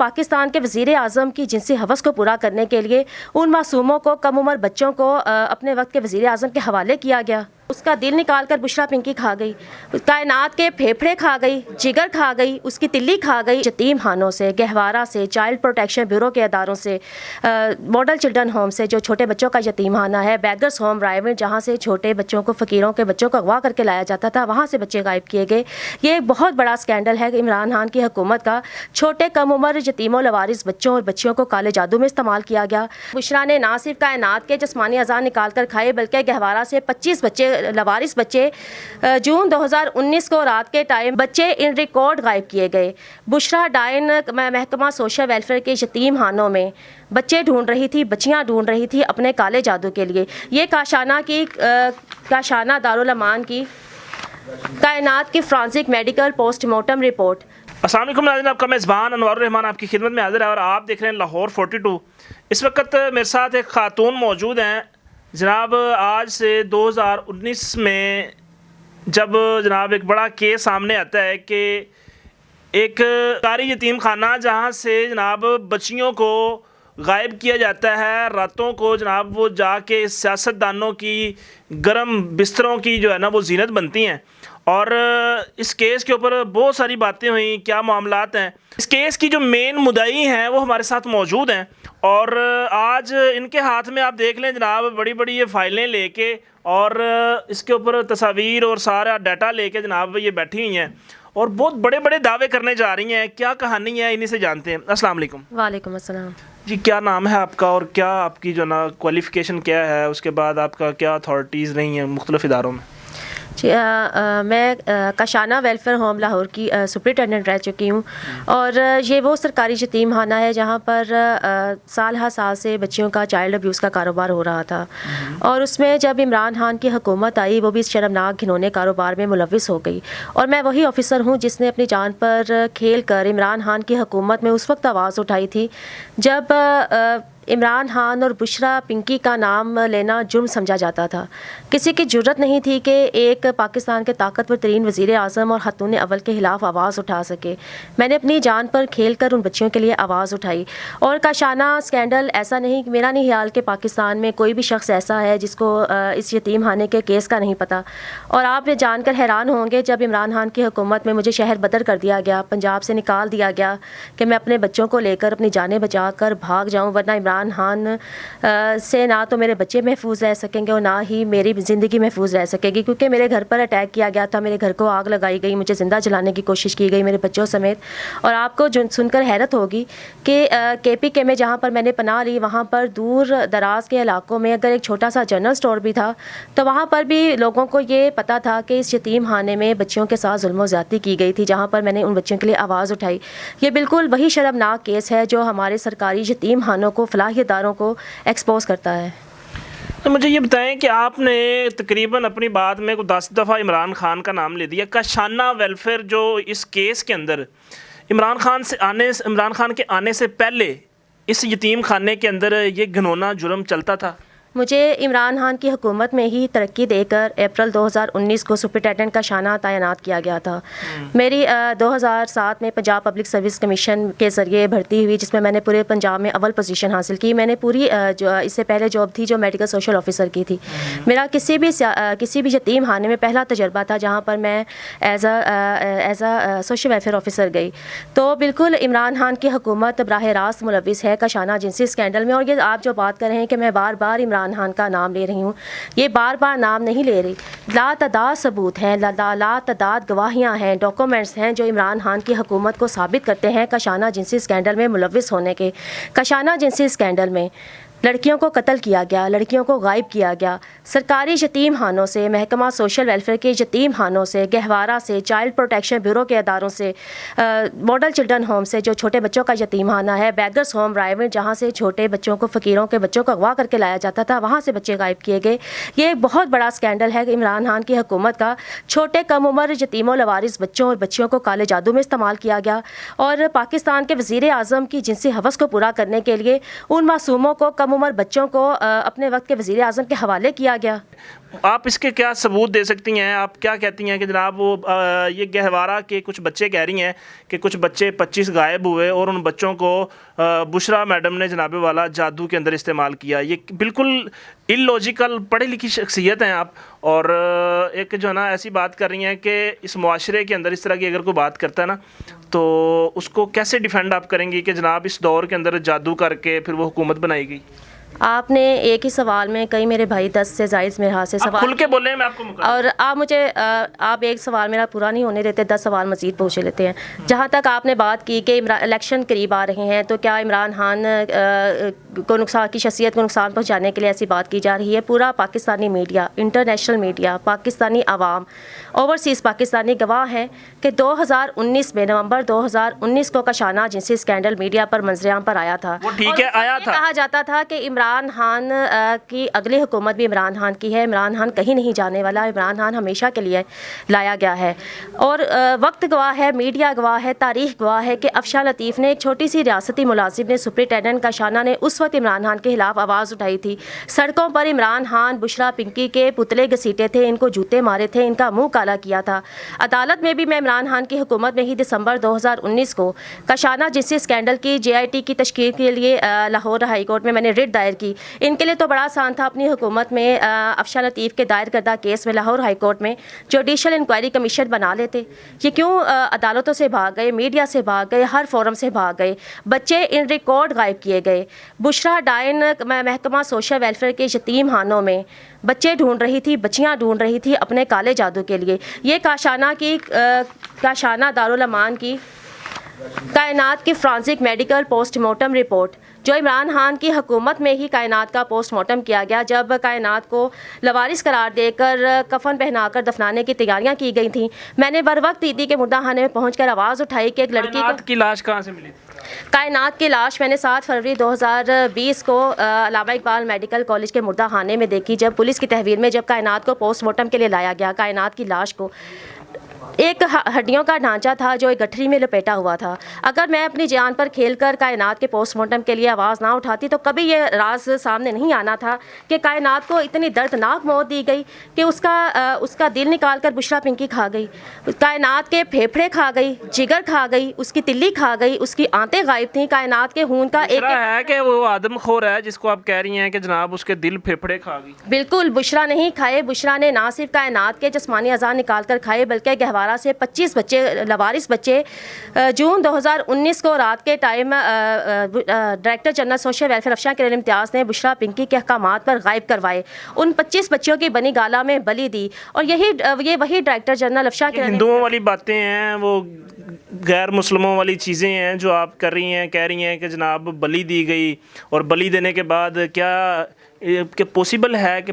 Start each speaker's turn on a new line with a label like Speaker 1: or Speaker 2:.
Speaker 1: پاکستان کے وزیر اعظم کی جنسی ہوس کو پورا کرنے کے لیے ان معصوموں کو، کم عمر بچوں کو اپنے وقت کے وزیر اعظم کے حوالے کیا گیا. اس کا دل نکال کر بشرا پنکی کھا گئی، کائنات کے پھیپھڑے کھا گئی، جگر کھا گئی، اس کی تلی کھا گئی. یتیم خانوں سے، گہوارہ سے، چائلڈ پروٹیکشن بیورو کے اداروں سے، ماڈل چلڈرن ہوم سے جو چھوٹے بچوں کا یتیم خانہ ہے، بیگرس ہوم رائیون جہاں سے چھوٹے بچوں کو، فقیروں کے بچوں کو اغوا کر کے لایا جاتا تھا، وہاں سے بچے غائب کیے گئے. یہ ایک بہت بڑا اسکینڈل ہے عمران خان کی حکومت کا. چھوٹے کم عمر یتیم و لوارث بچوں اور بچیوں کو کالے جادو میں استعمال کیا گیا. بشرا نے نہ صرف کائنات کے جسمانی اعضاء نکال کر کھائے بلکہ گہوارہ سے 25 بچے، لوارث بچے، جون 2019 کو رات کے ٹائم بچے ان ریکارڈ غائب کیے گئے. بشرا ڈائن محکمہ سوشل ویلفیئر کے یتیم خانوں میں بچے ڈھونڈ رہی تھی، بچیاں ڈھونڈ رہی تھی اپنے کالے جادو کے لیے. یہ کاشانہ دارالامان کی کائنات کی forensic medical post mortem report.
Speaker 2: السلام علیکم ناظرین، آپ کا میزبان انوار الرحمان آپ کی خدمت میں حاضر ہے اور آپ دیکھ رہے ہیں لاہور 42. اس وقت میرے ساتھ ایک خاتون موجود ہیں. جناب آج سے 2019 میں جب جناب ایک بڑا کیس سامنے آتا ہے کہ ایک سرکاری یتیم خانہ جہاں سے جناب بچیوں کو غائب کیا جاتا ہے، راتوں کو جناب وہ جا کے سیاستدانوں کی گرم بستروں کی جو ہے نا وہ زینت بنتی ہیں. اور اس کیس کے اوپر بہت ساری باتیں ہوئیں، کیا معاملات ہیں. اس کیس کی جو مین مدعی ہیں وہ ہمارے ساتھ موجود ہیں اور آج ان کے ہاتھ میں آپ دیکھ لیں جناب بڑی بڑی یہ فائلیں لے کے اور اس کے اوپر تصاویر اور سارا ڈیٹا لے کے جناب یہ بیٹھی ہوئی ہیں اور بہت بڑے بڑے دعوے کرنے جا رہی ہیں. کیا کہانی ہے انہی سے جانتے ہیں. السلام علیکم.
Speaker 1: وعلیکم السلام.
Speaker 2: جی کیا نام ہے آپ کا اور کیا آپ کی جو نا کوالیفیکیشن کیا ہے، اس کے بعد آپ کا کیا اتھارٹیز رہی ہیں مختلف اداروں میں؟
Speaker 1: جی میں کاشانہ ویلفیئر ہوم لاہور کی سپرنٹینڈنٹ رہ چکی ہوں اور یہ وہ سرکاری یتیم خانہ ہے جہاں پر سال ہر سال سے بچیوں کا چائلڈ ابیوز کا کاروبار ہو رہا تھا. اور اس میں جب عمران خان کی حکومت آئی وہ بھی اس شرمناک گھنونے کاروبار میں ملوث ہو گئی. اور میں وہی آفیسر ہوں جس نے اپنی جان پر کھیل کر عمران خان کی حکومت میں اس وقت آواز اٹھائی تھی جب عمران خان اور بشرا پنکی کا نام لینا جرم سمجھا جاتا تھا. کسی کی جرت نہیں تھی کہ ایک پاکستان کے طاقتور ترین وزیر اعظم اور خاتون اول کے خلاف آواز اٹھا سکے. میں نے اپنی جان پر کھیل کر ان بچیوں کے لیے آواز اٹھائی. اور کاشانہ اسکینڈل ایسا نہیں، میرا نہیں خیال کہ پاکستان میں کوئی بھی شخص ایسا ہے جس کو اس یتیم خانے کے کیس کا نہیں پتہ. اور آپ یہ جان کر حیران ہوں گے جب عمران خان کی حکومت میں مجھے شہر بدر کر دیا گیا، پنجاب سے نکال دیا گیا کہ میں اپنے بچوں کو لے کر اپنی جانیں بچا کر بھاگ جاؤں، ورنہ عمران خان سے نہ تو میرے بچے محفوظ رہ سکیں گے اور نہ ہی میری زندگی محفوظ رہ سکے گی. کیونکہ میرے گھر پر اٹیک کیا گیا تھا، میرے گھر کو آگ لگائی گئی، مجھے زندہ جلانے کی کوشش کی گئی میرے بچوں سمیت. اور آپ کو سن کر حیرت ہوگی کہ KPK میں جہاں پر میں نے پناہ لی وہاں پر دور دراز کے علاقوں میں اگر ایک چھوٹا سا جنرل اسٹور بھی تھا تو وہاں پر بھی لوگوں کو یہ پتہ تھا کہ اس یتیم خانے میں بچیوں کے ساتھ ظلم و زیادتی کی گئی تھی جہاں پر میں نے ان بچوں کے لیے آواز اٹھائی. یہ بالکل وہی شرمناک کیس ہے جو ہمارے سرکاری یتیم خانوں کو، فلاحی اداروں کو ایکسپوز کرتا ہے.
Speaker 2: مجھے یہ بتائیں کہ آپ نے تقریباً اپنی بات میں 10 دفعہ عمران خان کا نام لے دیا. کاشانہ ویلفیئر جو اس کیس کے اندر عمران خان کے آنے سے پہلے اس یتیم خانے کے اندر یہ گھنونا جرم چلتا تھا.
Speaker 1: مجھے عمران خان کی حکومت میں ہی ترقی دے کر اپریل 2019 کو سپرنٹینڈنٹ کاشانہ تعینات کیا گیا تھا. میری 2007 میں پنجاب پبلک سروس کمیشن کے ذریعے بھرتی ہوئی جس میں میں نے پورے پنجاب میں اول پوزیشن حاصل کی. میں نے پوری جو اس سے پہلے جاب تھی جو میڈیکل سوشل آفیسر کی تھی. میرا کسی بھی یتیم خانے میں پہلا تجربہ تھا جہاں پر میں as a social welfare officer گئی. تو بالکل عمران خان کی حکومت براہ راست ملوث ہے کاشانہ جنسی اسکینڈل میں. اور یہ آپ جو بات کر رہے ہیں کہ میں بار بار عمران خان کا نام لے رہی ہوں، یہ بار بار نام نہیں لے رہی. لاتعداد ثبوت ہیں، لاتعداد گواہیاں ہیں، ڈاکومنٹس ہیں جو عمران خان کی حکومت کو ثابت کرتے ہیں کاشانہ جنسی اسکینڈل میں ملوث ہونے کے. کاشانہ جنسی اسکینڈل میں لڑکیوں کو قتل کیا گیا، لڑکیوں کو غائب کیا گیا. سرکاری یتیم خانوں سے، محکمہ سوشل ویلفیئر کے یتیم خانوں سے، گہوارہ سے، چائلڈ پروٹیکشن بیورو کے اداروں سے، ماڈل چلڈرن ہوم سے جو چھوٹے بچوں کا یتیم خانہ ہے، بیگرس ہوم رائیون جہاں سے چھوٹے بچوں کو، فقیروں کے بچوں کو اغوا کر کے لایا جاتا تھا، وہاں سے بچے غائب کیے گئے. یہ ایک بہت بڑا اسکینڈل ہے عمران خان کی حکومت کا. چھوٹے کم عمر یتیم و لوارث بچوں اور بچیوں کو کالے جادو میں استعمال کیا گیا. اور پاکستان کے وزیر اعظم کی جنسی ہوس کو پورا کرنے کے لیے ان معصوموں کو، کم کم عمر بچوں کو اپنے وقت کے وزیر اعظم کے حوالے کیا گیا.
Speaker 2: آپ اس کے کیا ثبوت دے سکتی ہیں؟ آپ کیا کہتی ہیں کہ جناب وہ یہ گہوارہ کے کچھ بچے کہہ رہی ہیں کہ کچھ بچے 25 غائب ہوئے اور ان بچوں کو بشرا میڈم نے جناب والا جادو کے اندر استعمال کیا. یہ بالکل ان لوجیکل پڑھی لکھی شخصیت ہیں آپ, اور ایک جو ہے نا ایسی بات کر رہی ہیں کہ اس معاشرے کے اندر اس طرح کی اگر کوئی بات کرتا ہے نا تو اس کو کیسے ڈیفینڈ آپ کریں گی کہ جناب اس دور کے اندر جادو کر کے پھر وہ حکومت بنائی گئی؟
Speaker 1: آپ نے ایک ہی سوال میں کئی میرے بھائی 10 سے زائد میرے ہاتھ سے سوال
Speaker 2: کھل کے بولیں, میں آپ کو
Speaker 1: اور آپ مجھے آپ ایک سوال میرا پورا نہیں ہونے دیتے, 10 سوال مزید پوچھ لیتے ہیں. جہاں تک آپ نے بات کی کہ الیکشن قریب آ رہے ہیں تو کیا عمران خان کو نقصان کی شخصیت کو نقصان پہنچانے کے لیے ایسی بات کی جا رہی ہے. پورا Pakistani media, international media, Pakistani عوام, اوورسیز پاکستانی گواہ ہیں کہ 2019 میں نومبر 2019 کو کاشانہ جنسی اسکینڈل میڈیا پر منظر پر آیا تھا.
Speaker 2: وہ ٹھیک ہے آیا تھا,
Speaker 1: کہا جاتا تھا کہ عمران خان کی اگلی حکومت بھی عمران خان کی ہے, عمران خان کہیں نہیں جانے والا, عمران خان ہمیشہ کے لیے لایا گیا ہے. اور وقت گواہ ہے, میڈیا گواہ ہے, تاریخ گواہ ہے کہ افشاں لطیف نے, ایک چھوٹی سی ریاستی ملازم نے, سپرنٹینڈنٹ کاشانہ نے اس وقت عمران خان کے خلاف آواز اٹھائی تھی. سڑکوں پر عمران خان, بشرا پنکی کے پتلے گھسیٹے تھے, ان کو جوتے مارے تھے, ان کا منہ کالا کیا تھا. عدالت میں بھی میں عمران خان کی حکومت میں ہی دسمبر 2019 کو کاشانہ جنسی اسکینڈل کی JIT کی تشکیل کے لیے لاہور ہائی کورٹ میں نے رٹ دائر کی. ان کے لیے تو بڑا آسان تھا اپنی حکومت میں افشاں لطیف کے دائر کردہ کیس میں لاہور ہائی کورٹ میں جوڈیشل انکوائری کمیشن بنا لیتے. یہ کیوں عدالتوں سے بھاگ گئے, میڈیا سے بھاگ گئے, ہر فورم سے بھاگ گئے؟ بچے ان ریکارڈ غائب کیے گئے. بشرا ڈائن محکمہ سوشل ویلفیئر کے یتیم خانوں میں بچے ڈھونڈ رہی تھی, بچیاں ڈھونڈ رہی تھی اپنے کالے جادو کے لیے. یہ کاشانہ دارالامان کی کائنات کی forensic medical post mortem report, جو عمران خان کی حکومت میں ہی کائنات کا پوسٹ مارٹم کیا گیا, جب کائنات کو لوارث قرار دے کر کفن پہنا کر دفنانے کی تیاریاں کی گئی تھیں. میں نے بر وقت دیدی کے مردہ خانے میں پہنچ کر آواز اٹھائی کہ ایک لڑکی
Speaker 2: کی لاش کہاں سے ملی؟
Speaker 1: کائنات کی لاش میں نے 7 فروری 2020 کو علامہ اقبال میڈیکل کالج کے مردہ خانے میں دیکھی, جب پولیس کی تحویل میں جب کائنات کو پوسٹ مارٹم کے لیے لایا گیا. کائنات کی لاش کو ایک ہڈیوں کا ڈھانچہ تھا جو ایک گٹھری میں لپیٹا ہوا تھا. اگر میں اپنی جان پر کھیل کر کائنات کے پوسٹ مارٹم کے لیے آواز نہ اٹھاتی تو کبھی یہ راز سامنے نہیں آنا تھا کہ کائنات کو اتنی دردناک موت دی گئی کہ اس کا دل نکال کر بشرا پنکی کھا گئی, کائنات کے پھیپھڑے کھا گئی, جگر کھا گئی, اس کی تلی کھا گئی, اس کی آنتیں غائب تھیں. کائنات کے خون کا ایک
Speaker 2: ہے کہ وہ آدم خور ہے جس کو آپ کہہ رہی ہیں کہ جناب اس کے دل پھیپھڑے کھا گئی.
Speaker 1: بالکل بشرا نہیں کھائے. بشرا نے نہ صرف کائنات کے جسمانی اعضاء نکال کر کھائے بلکہ گہوارہ سے 25 بچے, لوارث بچے, جون 2019 کو رات کے time director general social welfare Afshan Kiran Imtiaz نے بشرا پنکی کے احکامات پر غائب کروائے. ان 25 بچوں کی بنی گالا میں بلی دی, اور یہ وہی ڈائریکٹر جنرل افشاں کرن.
Speaker 2: ہندوؤں والی باتیں ہیں, وہ غیر مسلموں والی چیزیں ہیں جو آپ کر رہی ہیں, کہہ رہی ہیں کہ جناب بلی دی گئی, اور بلی دینے کے بعد کیا کہ پاسبل ہے کہ